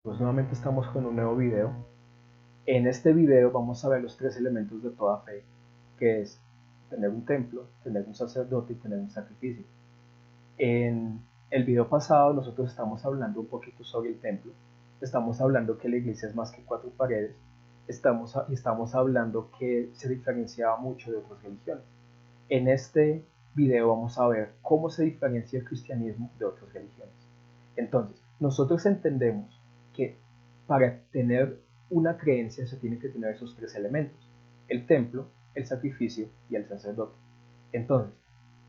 Pues nuevamente estamos con un nuevo video. En este video vamos a ver los tres elementos de toda fe, que es tener un templo, tener un sacerdote y tener un sacrificio. En el video pasado nosotros estamos hablando un poquito sobre el templo, estamos hablando que la iglesia es más que cuatro paredes, estamos hablando que se diferenciaba mucho de otras religiones. En este video vamos a ver cómo se diferencia el cristianismo de otras religiones. Entonces, nosotros entendemos que para tener una creencia se tiene que tener esos tres elementos: el templo, el sacrificio y el sacerdote. Entonces,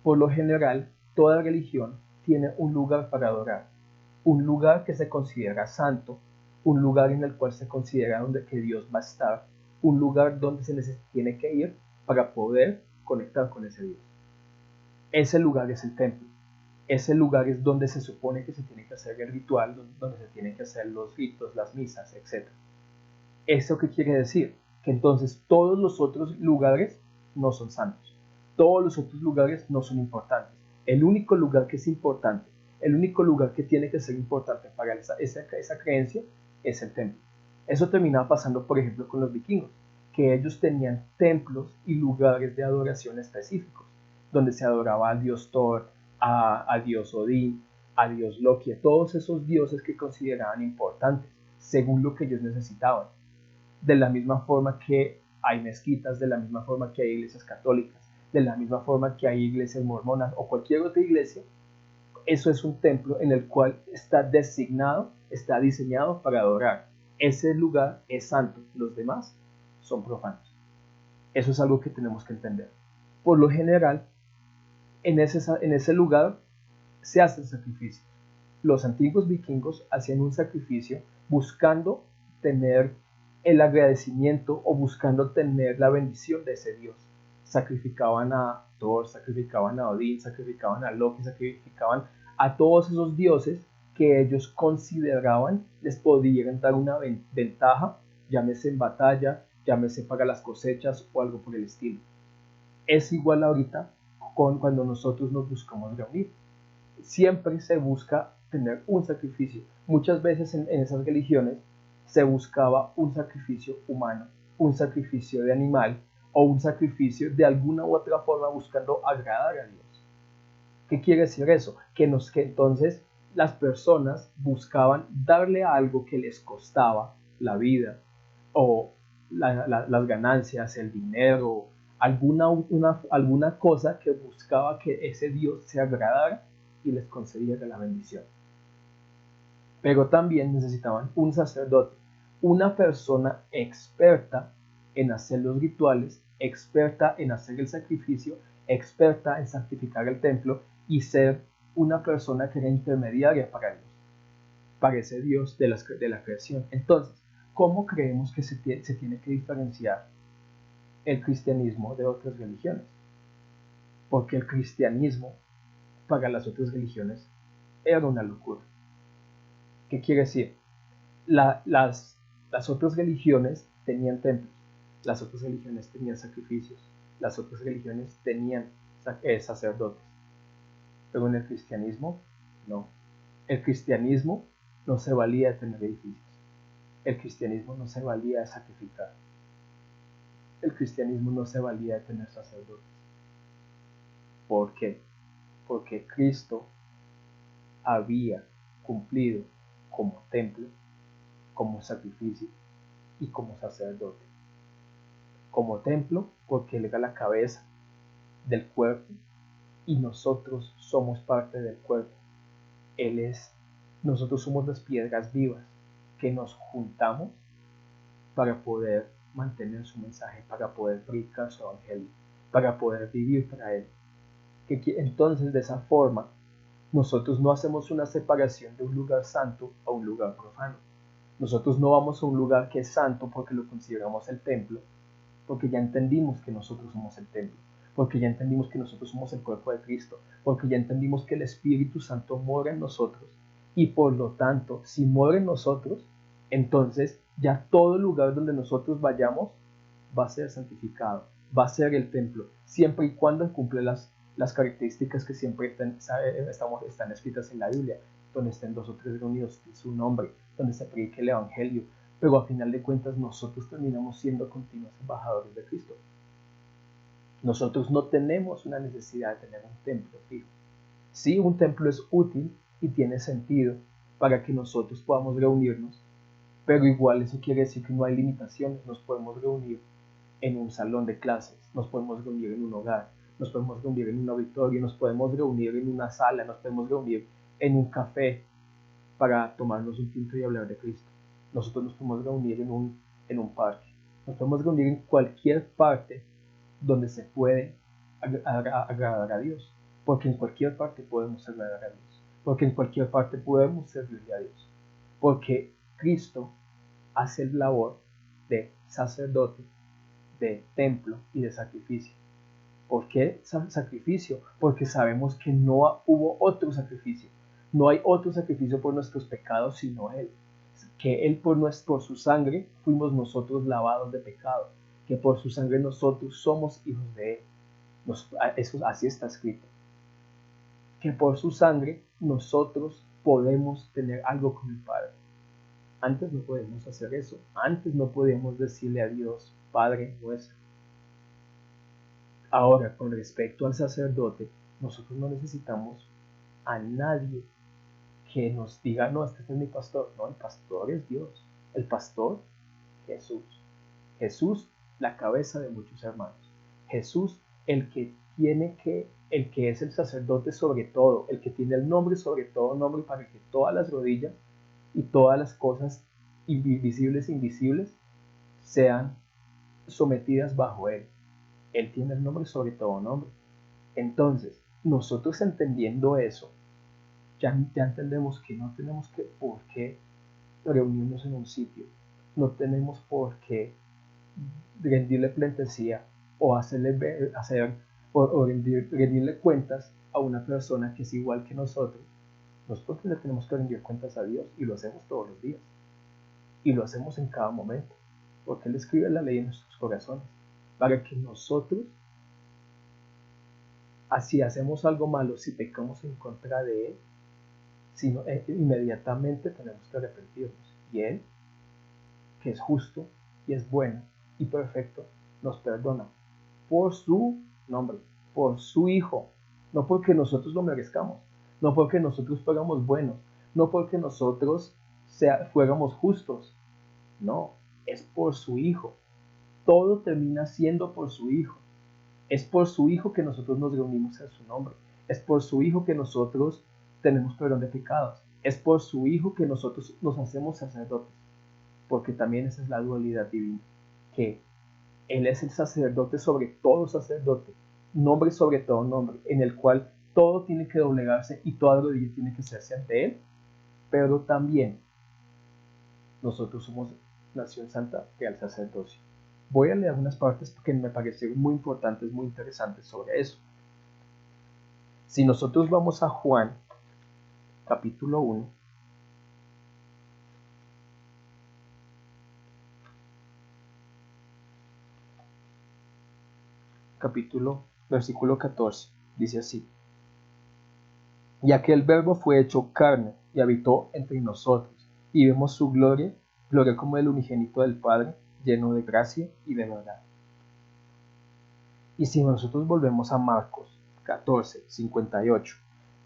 por lo general, toda religión tiene un lugar para adorar, un lugar que se considera santo, un lugar en el cual se considera donde que Dios va a estar, un lugar donde se tiene que ir para poder conectar con ese Dios. Ese lugar es el templo. Ese lugar es donde se supone que se tiene que hacer el ritual, donde se tienen que hacer los ritos, las misas, etc. ¿Eso qué quiere decir? Que entonces todos los otros lugares no son santos. Todos los otros lugares no son importantes. El único lugar que es importante, el único lugar que tiene que ser importante para esa creencia es el templo. Eso terminaba pasando, por ejemplo, con los vikingos, que ellos tenían templos y lugares de adoración específicos, donde se adoraba al dios Thor, a dios Odín, a dios Loki, a todos esos dioses que consideraban importantes, según lo que ellos necesitaban. De la misma forma que hay mezquitas, de la misma forma que hay iglesias católicas, de la misma forma que hay iglesias mormonas o cualquier otra iglesia, eso es un templo en el cual está designado, está diseñado para adorar. Ese lugar es santo, los demás son profanos. Eso es algo que tenemos que entender. Por lo general, en ese lugar se hacen sacrificios. Los antiguos vikingos hacían un sacrificio buscando tener el agradecimiento o buscando tener la bendición de ese dios. Sacrificaban a Thor, sacrificaban a Odín, sacrificaban a Loki, sacrificaban a todos esos dioses que ellos consideraban les podían dar una ventaja, llámese en batalla, llámese para las cosechas o algo por el estilo. Es igual ahorita cuando nosotros nos buscamos reunir. Siempre se busca tener un sacrificio. Muchas veces en esas religiones se buscaba un sacrificio humano, un sacrificio de animal o un sacrificio de alguna u otra forma buscando agradar a Dios. ¿Qué quiere decir eso? Que entonces las personas buscaban darle algo que les costaba la vida o las ganancias, el dinero, alguna cosa que buscaba que ese Dios se agradara y les concediera la bendición. Pero también necesitaban un sacerdote, una persona experta en hacer los rituales, experta en hacer el sacrificio, experta en santificar el templo y ser una persona que era intermediaria para Dios, para ese Dios de la creación. Entonces, ¿cómo creemos que se tiene que diferenciar el cristianismo de otras religiones? Porque el cristianismo para las otras religiones era una locura. ¿Qué quiere decir? Las otras religiones tenían templos, las otras religiones tenían sacrificios, las otras religiones tenían sacerdotes, pero en el cristianismo no. El cristianismo no se valía de tener edificios, el cristianismo no se valía de sacrificar, el cristianismo no se valía de tener sacerdotes. ¿Por qué? Porque Cristo había cumplido como templo, como sacrificio y como sacerdote. Como templo, porque Él era la cabeza del cuerpo y nosotros somos parte del cuerpo. Nosotros somos las piedras vivas que nos juntamos para poder mantener su mensaje, para poder predicar su evangelio, para poder vivir para Él. Entonces, de esa forma, nosotros no hacemos una separación de un lugar santo a un lugar profano. Nosotros no vamos a un lugar que es santo porque lo consideramos el templo, porque ya entendimos que nosotros somos el templo, porque ya entendimos que nosotros somos el cuerpo de Cristo, porque ya entendimos que el Espíritu Santo mora en nosotros y por lo tanto, si mora en nosotros, entonces ya todo lugar donde nosotros vayamos va a ser santificado, va a ser el templo, siempre y cuando cumple las características que siempre están escritas en la Biblia. donde estén 2 o 3 reunidos en su nombre, donde se predique el Evangelio, pero a final de cuentas nosotros terminamos siendo continuos embajadores de Cristo. Nosotros no tenemos una necesidad de tener un templo fijo. Sí, un templo es útil y tiene sentido para que nosotros podamos reunirnos, pero igual eso quiere decir que no hay limitaciones. Nos podemos reunir en un salón de clases, nos podemos reunir en un hogar, nos podemos reunir en un auditorio, nos podemos reunir en una sala, nos podemos reunir en un café para tomarnos un tinto y hablar de Cristo. Nosotros nos podemos reunir en un parque, nos podemos reunir en cualquier parte donde se puede agradar a Dios, porque en cualquier parte podemos agradar a Dios, porque en cualquier parte podemos servirle a Dios, porque Cristo hace el labor de sacerdote, de templo y de sacrificio. ¿Por qué sacrificio? Porque sabemos que no hubo otro sacrificio. No hay otro sacrificio por nuestros pecados sino Él. Que Él por su sangre fuimos nosotros lavados de pecado. Que por su sangre nosotros somos hijos de Él. Eso así está escrito. Que por su sangre nosotros podemos tener algo con el Padre. Antes no podemos hacer eso. Antes no podíamos decirle a Dios, Padre nuestro. Ahora, con respecto al sacerdote, nosotros no necesitamos a nadie que nos diga, no, este es mi pastor. No, el pastor es Dios. El pastor, Jesús. Jesús, la cabeza de muchos hermanos. Jesús, el que es el sacerdote sobre todo, el que tiene el nombre sobre todo nombre para que todas las rodillas y todas las cosas invisibles e invisibles sean sometidas bajo él. Él tiene el nombre sobre todo nombre. Entonces, nosotros entendiendo eso, ya entendemos que no tenemos por qué reunirnos en un sitio, no tenemos por qué rendirle pleitesía o rendirle cuentas a una persona que es igual que nosotros. Nosotros le tenemos que rendir cuentas a Dios y lo hacemos todos los días y lo hacemos en cada momento, porque Él escribe la ley en nuestros corazones para que nosotros, así hacemos algo malo, si pecamos en contra de Él, inmediatamente tenemos que arrepentirnos. Y Él, que es justo y es bueno y perfecto, nos perdona por su nombre, por su Hijo, no porque nosotros lo merezcamos, no porque nosotros fuéramos buenos, no porque nosotros fuéramos justos, no, es por su Hijo. Todo termina siendo por su Hijo. Es por su Hijo que nosotros nos reunimos en su nombre. Es por su Hijo que nosotros tenemos perdón de pecados. Es por su Hijo que nosotros nos hacemos sacerdotes. Porque también esa es la dualidad divina. Que Él es el sacerdote sobre todo sacerdote. Nombre sobre todo nombre. En el cual todo tiene que doblegarse y toda rodilla tiene que hacerse ante Él. Pero también nosotros somos nación santa, real sacerdocio. Voy a leer unas partes porque me parecieron muy importantes, muy interesantes sobre eso. Si nosotros vamos a Juan, capítulo 1, versículo 14, dice así: y aquel verbo fue hecho carne y habitó entre nosotros, y vemos su gloria, gloria como el unigénito del Padre, lleno de gracia y de verdad. Y si nosotros volvemos a Marcos 14, 58,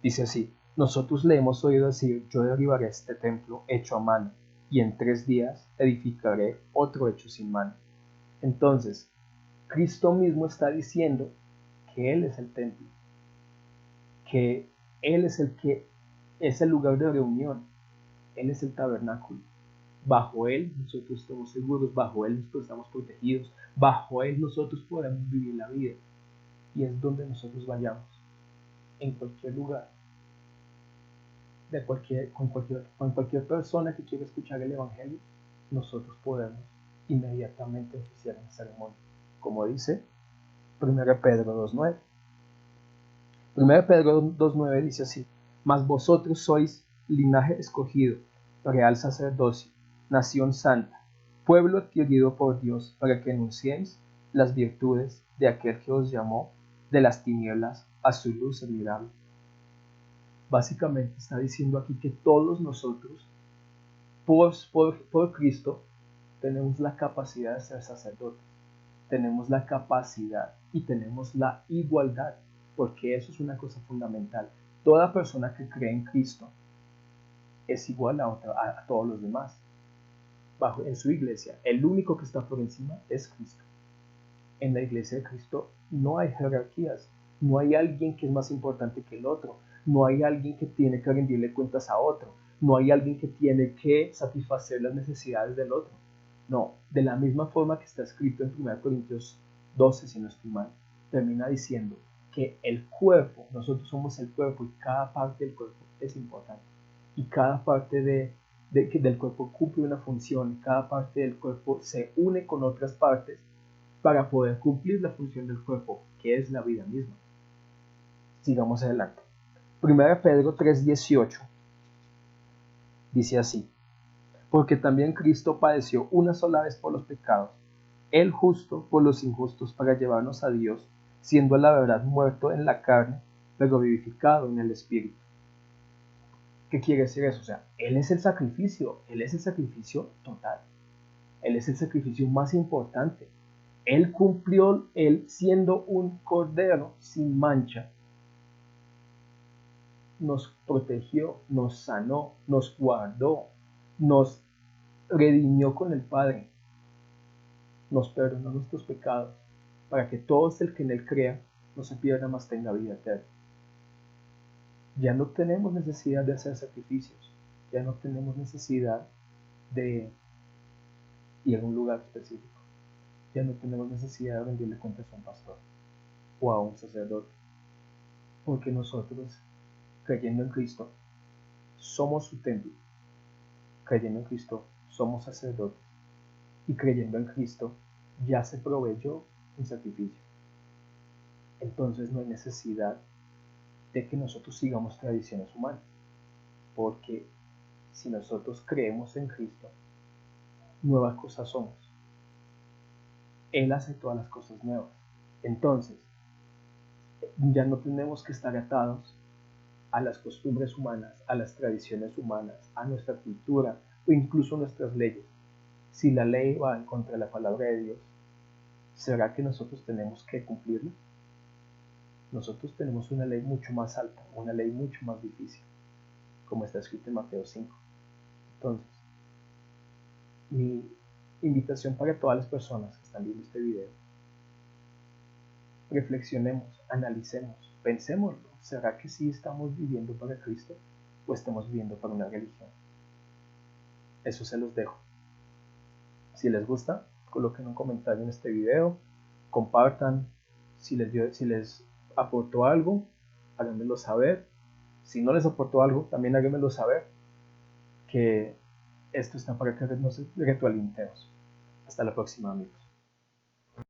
dice así: nosotros le hemos oído decir, yo derribaré este templo hecho a mano, y en 3 días edificaré otro hecho sin mano. Entonces, Cristo mismo está diciendo que Él es el templo, que Él es el que es el lugar de reunión, Él es el tabernáculo. Bajo Él nosotros estamos seguros, bajo Él nosotros estamos protegidos, bajo Él nosotros podemos vivir la vida. Y es donde nosotros vayamos, en cualquier lugar, con cualquier persona que quiera escuchar el Evangelio, nosotros podemos inmediatamente oficiar en ceremonia. Como dice 1 Pedro 2.9. 1 Pedro 2.9 dice así: mas vosotros sois linaje escogido, real sacerdocio, nación santa, pueblo adquirido por Dios, para que anunciéis las virtudes de aquel que os llamó de las tinieblas a su luz admirable. Básicamente está diciendo aquí que todos nosotros, por Cristo, tenemos la capacidad de ser sacerdotes, tenemos la capacidad y tenemos la igualdad, porque eso es una cosa fundamental. Toda persona que cree en Cristo es igual a todos los demás. En su iglesia, el único que está por encima es Cristo. En la iglesia de Cristo no hay jerarquías, no hay alguien que es más importante que el otro, no hay alguien que tiene que rendirle cuentas a otro, no hay alguien que tiene que satisfacer las necesidades del otro. No, de la misma forma que está escrito en 1 Corintios 12, si no estoy mal, termina diciendo que el cuerpo, nosotros somos el cuerpo y cada parte del cuerpo es importante. Y cada parte del cuerpo cumple una función, cada parte del cuerpo se une con otras partes para poder cumplir la función del cuerpo, que es la vida misma. Sigamos adelante. 1 Pedro 3:18 dice así: porque también Cristo padeció una sola vez por los pecados, el justo por los injustos, para llevarnos a Dios, siendo a la verdad muerto en la carne, pero vivificado en el Espíritu. ¿Qué quiere decir eso? O sea, Él es el sacrificio total. Él es el sacrificio más importante. Él cumplió, Él siendo un cordero sin mancha, nos protegió, nos sanó, nos guardó, nos redimió con el Padre, nos perdonó nuestros pecados, para que todo el que en Él crea no se pierda, mas tenga vida eterna. Ya no tenemos necesidad de hacer sacrificios, ya no tenemos necesidad de ir a un lugar específico, ya no tenemos necesidad de rendirle cuentas a un pastor o a un sacerdote, porque nosotros, creyendo en Cristo, somos su templo, creyendo en Cristo, somos sacerdotes, y creyendo en Cristo, ya se proveyó un sacrificio. Entonces no hay necesidad de que nosotros sigamos tradiciones humanas, porque si nosotros creemos en Cristo, nuevas cosas somos. Él hace todas las cosas nuevas. Entonces, ya no tenemos que estar atados a las costumbres humanas, a las tradiciones humanas, a nuestra cultura o incluso a nuestras leyes. Si la ley va en contra de la palabra de Dios, ¿será que nosotros tenemos que cumplirla? Nosotros tenemos una ley mucho más alta, una ley mucho más difícil, como está escrito en Mateo 5. Entonces, mi invitación para todas las personas que están viendo este video: reflexionemos, analicemos, pensemos, ¿será que sí estamos viviendo para Cristo o estamos viviendo para una religión? Eso se los dejo. Si les gusta, coloquen un comentario en este video, compartan. Si les aportó algo, háganmelo saber. Si no les aportó algo, también háganmelo saber, que esto está para que nos retroalimentemos. Hasta la próxima, amigos.